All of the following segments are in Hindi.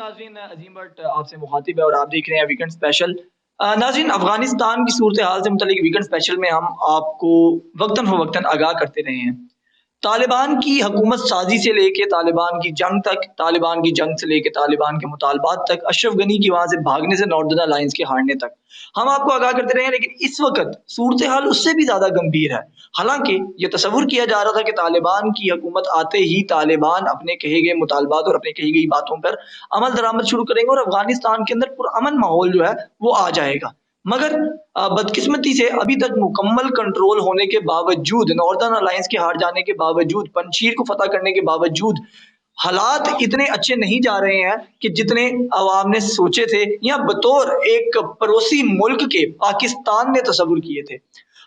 नाज़रीन, अज़ीम भट्ट आपसे मुख़ातिब है और आप देख रहे हैं वीकेंड स्पेशल। नाज़रीन, अफ़गानिस्तान की सूरत-ए-हाल से मुतल्लिक़ वीकेंड स्पेशल में हम आपको वक़्तन-फ़वक़्तन आगाह करते रहे हैं। तालिबान की हुकूमत साज़ी से लेके तालिबान की जंग तक, तालिबान की जंग से लेके तालिबान के मुतालबात तक, अशरफ गनी की वहाँ से भागने से नॉर्दर्न अलायंस के हारने तक। हम आपको आगाह करते रहे हैं, लेकिन इस वक़्त सूरत-ए-हाल उससे भी ज़्यादा गंभीर है। हालाँकि ये तसव्वुर किया जा रहा था कि तालिबान की हुकूमत आते ही तालिबान अपने कहे गए मुतालबात और अपनी कही गई बातों पर अमल दरामद शुरू करेंगे और अफ़गानिस्तान के अंदर पुरअमन माहौल जो है, वो आ जाएगा। मगर बदकिस्मती से अभी तक मुकम्मल कंट्रोल होने के बावजूद, नॉर्दर्न अलायंस के हार जाने के बावजूद, पंजशीर को फ़तह करने के बावजूद, हालात इतने अच्छे नहीं जा रहे हैं कि जितने अवाम ने सोचे थे या बतौर एक पड़ोसी मुल्क के पाकिस्तान ने तसव्वुर किए थे।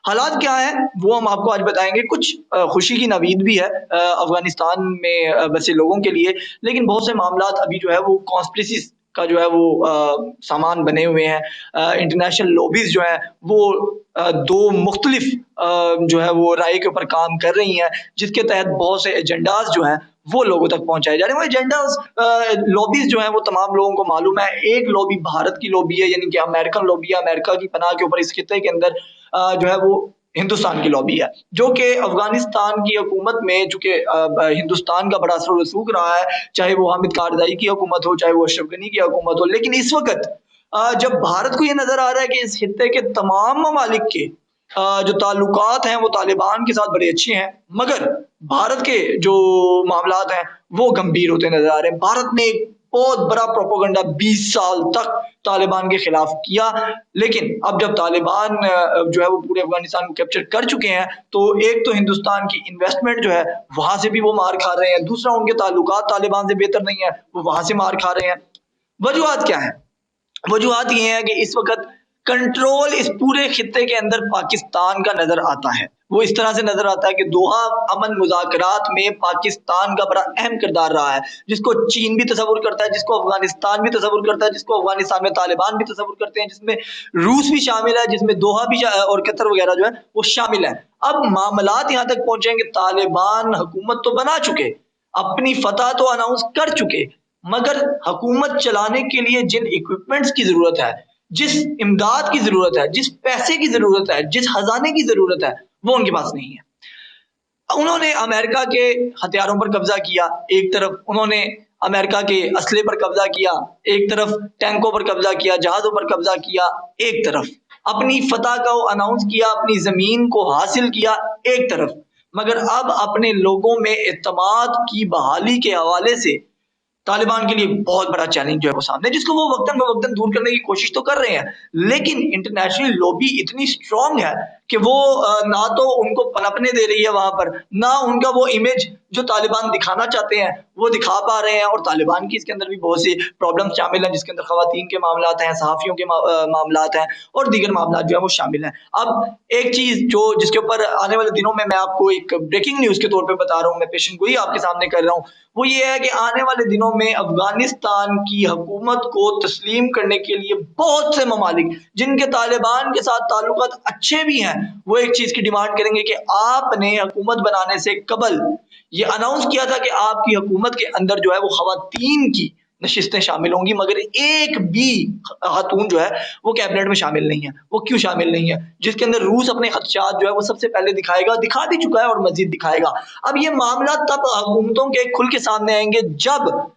हालात क्या हैं, वो हम आपको आज बताएँगे। कुछ खुशी की नवीद भी है अफ़गानिस्तान में बसे लोगों के लिए, लेकिन बहुत से मामलात अभी जो है वो कॉन्स्पिरेसीज़ का जो है वो सामान बने हुए हैं। इंटरनेशनल लॉबीज़ जो हैं वो 2 मुख्तलिफ जो है वो राय के ऊपर काम कर रही हैं, जिसके तहत बहुत से एजेंडाज़ जो हैं वो लोगों तक पहुँचाए जा रहे हैं। वो एजेंडाज़ लॉबीज़ जो हैं वो तमाम लोगों को मालूम है। एक लॉबी भारत की लॉबी है, यानी कि अमेरिकन लॉबी है, अमेरिका की पनाह के ऊपर इस खित्ते के अंदर जो है वो हिंदुस्तान की लॉबी है, जो कि अफ़गानिस्तान की हुकूमत में चूँकि हिंदुस्तान का बड़ा असर रसूख रहा है, चाहे वो हामिद कारज़ाई की हुकूमत हो, चाहे वो अशरफ गनी की हुकूमत हो। लेकिन इस वक़्त जब भारत को ये नज़र आ रहा है कि इस खित्ते के तमाम ममालिक के जो ताल्लुकात हैं वो तालिबान के साथ बड़े अच्छे हैं, मगर भारत के जो मामलात हैं वो गंभीर होते नज़र आ रहे हैं। भारत ने एक बहुत बड़ा प्रोपेगेंडा 20 साल तक तालिबान के खिलाफ किया, लेकिन अब जब तालिबान जो है वो पूरे अफ़गानिस्तान को कैप्चर कर चुके हैं, तो एक तो हिंदुस्तान की इन्वेस्टमेंट जो है वहाँ से भी वो मार खा रहे हैं, दूसरा उनके ताल्लुकात तालिबान से बेहतर नहीं है, वो वहाँ से मार खा रहे हैं। वजूहात क्या हैं? वजूहात ये हैं कि इस वक़्त कंट्रोल इस पूरे खित्ते के अंदर पाकिस्तान का नज़र आता है। वो इस तरह से नज़र आता है कि दोहा अमन मुज़ाकरात में पाकिस्तान का बड़ा अहम किरदार रहा है, जिसको चीन भी तसव्वुर करता है, जिसको अफ़गानिस्तान भी तसव्वुर करता है, जिसको अफ़गानिस्तान में तालिबान भी तसव्वुर करते हैं, जिसमें रूस भी शामिल है, जिसमें दोहा भी और कतर वग़ैरह जो है वो शामिल है। अब मामलात यहाँ तक पहुँचे हैं कि तालिबान हुकूमत तो बना चुके, अपनी फ़तह तो अनाउंस कर चुके, मगर हुकूमत चलाने के लिए जिन इक्विपमेंट्स की ज़रूरत है, जिस इमदाद की ज़रूरत है, जिस पैसे की ज़रूरत है, जिस खज़ाने की ज़रूरत है, वो उनके पास नहीं है। उन्होंने अमेरिका के हथियारों पर कब्ज़ा किया, एक तरफ उन्होंने अमेरिका के असले पर कब्ज़ा किया, एक तरफ टैंकों पर कब्ज़ा किया, जहाज़ों पर कब्ज़ा किया, एक तरफ अपनी फ़तह को अनाउंस किया, अपनी ज़मीन को हासिल किया, एक तरफ। मगर अब अपने लोगों में एतमाद की बहाली के हवाले से तालिबान के लिए बहुत बड़ा चैलेंज जो है वो सामने है, जिसको वो वक़्तन-फ़वक़्तन दूर करने की कोशिश तो कर रहे हैं। लेकिन इंटरनेशनल लॉबी इतनी स्ट्रॉन्ग है कि वो ना तो उनको पनपने दे रही है वहाँ पर, ना उनका वो इमेज जो तालिबान दिखाना चाहते हैं, वो दिखा पा रहे हैं। और तालिबान की इसके अंदर भी बहुत सी प्रॉब्लम्स शामिल हैं, जिसके अंदर ख़वातीन के मामलात हैं, सहाफ़ियों के मामलात हैं और दीगर मामलात जो हैं वो शामिल हैं। अब एक चीज़ जो जिसके ऊपर आने वाले दिनों में मैं आपको एक ब्रेकिंग न्यूज़ के तौर पे बता रहा हूँ, मैं पेशन गोई आपके सामने कर रहा हूँ, वो ये है कि आने वाले दिनों में अफ़गानिस्तान की हुकूमत को तस्लीम करने के लिए बहुत से ममालिक, जिनके तालिबान के साथ ताल्लुकात अच्छे भी हैं, वो एक चीज़ की डिमांड करेंगे कि आपने हुकूमत बनाने से कबल ये अनाउंस किया था कि आपकी हुकूमत के अंदर जो है वो ख़वातीन की नशिस्तें शामिल होंगी, मगर एक भी खातून जो है वो कैबिनेट में शामिल नहीं है। वो क्यों शामिल नहीं है? जिसके अंदर रूस अपने खदशात जो है वो सबसे पहले दिखाएगा, दिखा भी चुका है और मज़ीद दिखाएगा। अब ये मामला तब हुकूमतों के खुल के सामने आएँगे जब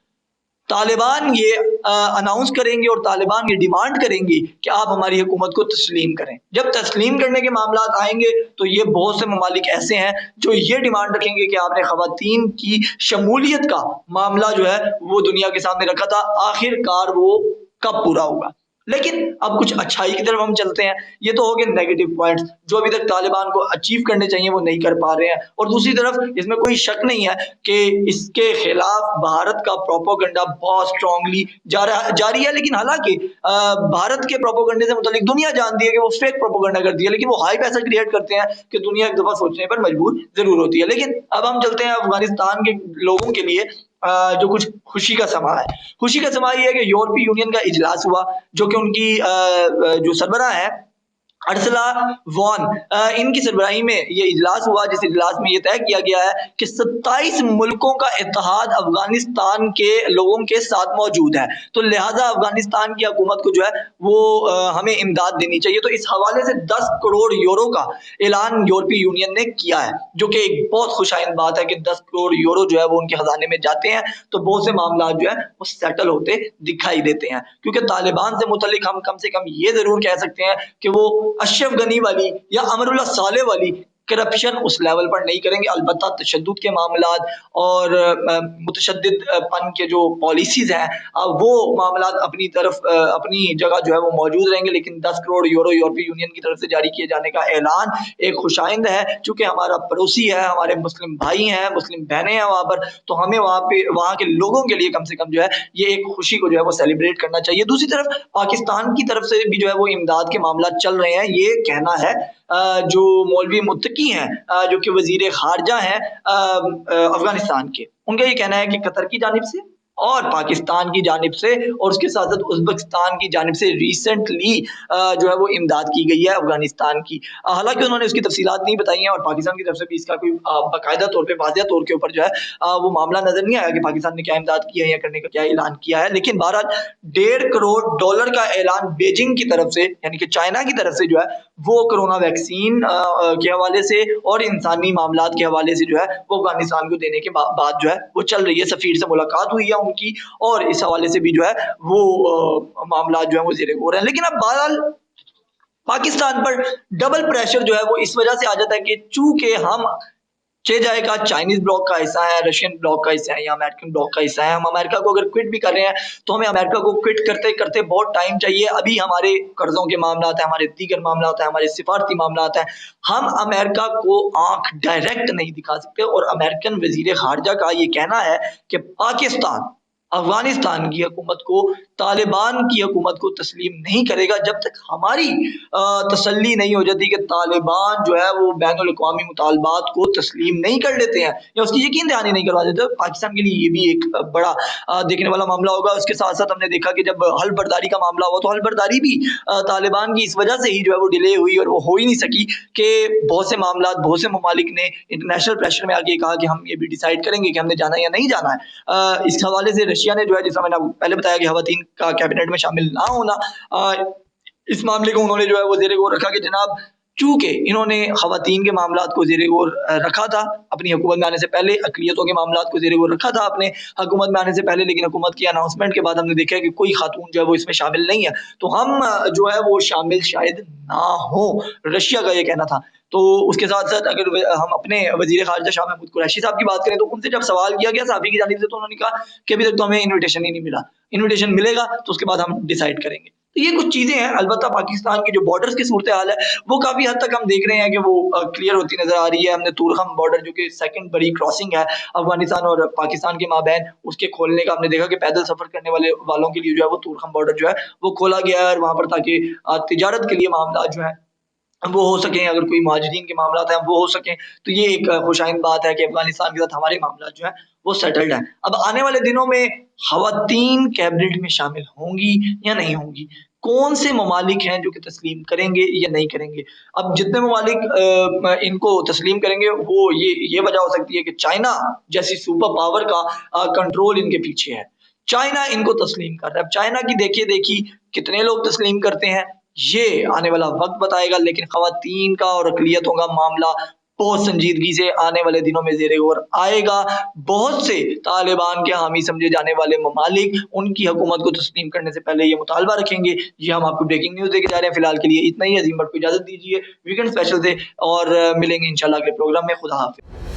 तालिबान ये अनाउंस करेंगे और तालिबान ये डिमांड करेंगी कि आप हमारी हुकूमत को तस्लीम करें। जब तस्लीम करने के मामलात आएँगे, तो ये बहुत से ममालिक ऐसे हैं जो ये डिमांड रखेंगे कि आपने ख़वातीन की शमूलियत का मामला जो है वो दुनिया के सामने रखा था, आखिरकार वो कब पूरा होगा। लेकिन अब कुछ अच्छाई की तरफ हम चलते हैं। ये तो हो गए नेगेटिव पॉइंट्स, जो अभी तक तालिबान को अचीव करने चाहिए वो नहीं कर पा रहे हैं। और दूसरी तरफ इसमें कोई शक नहीं है कि इसके खिलाफ भारत का प्रोपेगेंडा बहुत स्ट्रांगली जारी है। लेकिन हालांकि भारत के प्रोपेगेंडे से मुतालिक दुनिया जानती है कि वो फेक प्रोपेगेंडा करती है, लेकिन वो हाइप ऐसा क्रिएट करते हैं कि दुनिया एक दफा सोचने पर मजबूर जरूर होती है। लेकिन अब हम चलते हैं अफगानिस्तान के लोगों के लिए जो कुछ खुशी का समा है। खुशी का समा ये है कि यूरोपीय यूनियन का इजलास हुआ, जो कि उनकी जो सरबराह है अर्सला वॉन इनकी सरबराही में ये इजलास हुआ, जिस इजलास में ये तय किया गया है कि 27 मुल्कों का इत्तेहाद अफगानिस्तान के लोगों के साथ मौजूद है, तो लिहाजा अफगानिस्तान की हुकूमत को जो है वो हमें इमदाद देनी चाहिए। तो इस हवाले से 10 करोड़ यूरो का ऐलान यूरोपीय यूनियन ने किया है, जो कि एक बहुत खुशाइन बात है कि 10 करोड़ यूरो जो है वो उनके खजाने में जाते हैं, तो बहुत से मामला जो है वो सेटल होते दिखाई देते हैं। क्योंकि तालिबान से मुतल्लिक हम कम से कम ये जरूर कह सकते हैं कि वो अशरफ गनी वाली या अमरुल्लाह साले वाली करप्शन उस लेवल पर नहीं करेंगे। अलबत्ता तशद्दुद के मामलात और मुतशद्दिद पन के जो पॉलिसीज हैं वो मामलात अपनी तरफ अपनी जगह जो है वो मौजूद रहेंगे, लेकिन 10 करोड़ यूरो यूरोपीय यूनियन की तरफ से जारी किए जाने का ऐलान एक खुशाइंद है। चूंकि हमारा पड़ोसी है, हमारे मुस्लिम भाई हैं, मुस्लिम बहनें हैं वहाँ पर, तो हमें वहाँ के लोगों के लिए कम से कम जो है ये एक खुशी को जो है वो सेलिब्रेट करना चाहिए। दूसरी तरफ पाकिस्तान की तरफ से भी जो है वो इमदाद के मामला चल रहे हैं। ये कहना है जो मौलवी मुत्तकी हैं जो कि वजीर खारजा हैं अफगानिस्तान के, उनका ये कहना है कि कतर की जानिब से और पाकिस्तान की जानिब से और उसके साथ साथ उज़्बेकिस्तान की जानिब से रिसेंटली जो है वो इमदाद की गई है अफगानिस्तान की। हालांकि उन्होंने उसकी तफसीलात नहीं बताई हैं और पाकिस्तान की तरफ से भी इसका कोई बाकायदा तौर पे वाज़ेह तौर के ऊपर जो है वो मामला नजर नहीं आया कि पाकिस्तान ने क्या इमदाद की है या करने का क्या ऐलान किया है। लेकिन बहरहाल $1.5 करोड़ का ऐलान बीजिंग की तरफ से यानी कि चाइना की तरफ से जो है वो कोरोना वैक्सीन के हवाले से और इंसानी मामलात के हवाले से जो है वो अफगानिस्तान को देने के बाद जो है वो चल रही है। सफीर से मुलाकात हुई है उनकी और इस हवाले से भी जो है वो मामला जो है वो ज़ेरे गौर हैं। लेकिन अब बहरहाल पाकिस्तान पर डबल प्रेशर जो है वो इस वजह से आ जाता है कि चूंकि हम जाए का चाइनीज ब्लॉक का हिस्सा है, रशियन ब्लॉक का हिस्सा है या अमेरिकन ब्लॉक का हिस्सा है। हम अमेरिका को अगर क्विट भी कर रहे हैं तो हमें अमेरिका को क्विट करते करते बहुत टाइम चाहिए। अभी हमारे कर्जों के मामला है, हमारे दीगर मामला है, हमारे सिफारती मामला है। हम अमेरिका को आंख डायरेक्ट नहीं दिखा सकते और अमेरिकन वजीर खारजा का ये कहना है कि पाकिस्तान अफगानिस्तान की हुकूमत को तालिबान की हुकूमत को तस्लीम नहीं करेगा जब तक हमारी तसल्ली नहीं हो जाती कि तालिबान जो है वो बैनुल अक़वामी मुतालबात को तस्लीम नहीं कर लेते हैं या उसकी यकीन दहानी नहीं करवा देते। पाकिस्तान के लिए ये भी एक बड़ा देखने वाला मामला होगा। उसके साथ साथ हमने देखा कि जब हल बर्दारी का मामला हुआ तो हल बर्दारी भी तालिबान की इस वजह से ही जो है वो डिले हुई और वो हो ही नहीं सकी कि बहुत से मामला बहुत से ममालिक ने इंटरनेशनल प्रेशर में आके कहा कि हम ये भी डिसाइड करेंगे कि हमने जाना या नहीं जाना है। इस हवाले से रशिया ने जो है, जैसा मैंने आपको पहले बताया कि खवातीन का कैबिनेट में शामिल ना होना, इस मामले को उन्होंने जो है वो ज़ेरे गौर रखा कि जनाब चूंकि इन्होंने खवातीन के मामलात को ज़ेरे गौर रखा था अपनी हुकूमत में आने से पहले, अक़लियतों के मामलात को ज़ेरे गौर रखा था अपने हुकूमत में आने से पहले, लेकिन हुकूमत की अनाउंसमेंट के बाद हमने देखा कि कोई खातून जो है वो इसमें शामिल नहीं है, तो हम जो है वो शामिल शायद ना हो, रशिया का ये कहना था। तो उसके साथ साथ अगर हम अपने वजीर खारजा शाह महमूद कुरैशी साहब की बात करें तो उनसे जब सवाल किया गया सहाफ़ी की जानिब से तो उन्होंने कहा कि अभी तक तो हमें इन्विटेशन ही नहीं मिला, इन्विटेशन मिलेगा तो उसके बाद हम डिसाइड करेंगे। तो ये कुछ चीज़ें हैं। अलबत्ता पाकिस्तान की जो बॉर्डर्स की सूरत हाल है वो काफ़ी हद तक हम देख रहे हैं कि वो क्लियर होती नज़र आ रही है। हमने तूरखम बॉर्डर जो कि सेकंड बड़ी क्रॉसिंग है अफगानिस्तान और पाकिस्तान के माबैन, उसके खोलने का हमने देखा कि पैदल सफ़र करने वालों के लिए जो है वो तूरखम बॉर्डर जो है वो खोला गया है और वहाँ पर ताकि तिजारत के लिए मामला जो है वो हो सकें, अगर कोई महाजिरीन के मामला हैं वो हो सकें। तो ये एक खुशाइन बात है कि अफगानिस्तान के साथ हमारे मामला जो है वो सेटल्ड है। अब आने वाले दिनों में खवातीन कैबिनेट में शामिल होंगी या नहीं होंगी, कौन से ममालिक हैं जो कि तस्लीम करेंगे या नहीं करेंगे। अब जितने ममालिक इनको तस्लीम करेंगे वो ये वजह हो सकती है कि चाइना जैसी सुपर पावर का कंट्रोल इनके पीछे है, चाइना इनको तस्लीम कर रहा है। अब चाइना की देखिए देखी कितने लोग तस्लीम करते हैं ये आने वाला वक्त बताएगा, लेकिन खवातीन का और अक़लियतों का मामला बहुत संजीदगी से आने वाले दिनों में ज़ेरे गौर आएगा। बहुत से तालिबान के हामी समझे जाने वाले ममालिक उनकी हुकूमत को तस्लीम करने से पहले ये मुतालबा रखेंगे। ये हम आपको ब्रेकिंग न्यूज़ देके जा रहे हैं। फिलहाल के लिए इतना ही। अज़ीम भट्ट को इजाज़त दीजिए वीकेंड स्पेशल से और मिलेंगे इंशाल्लाह अगले प्रोग्राम में। खुदा हाफ़िज़।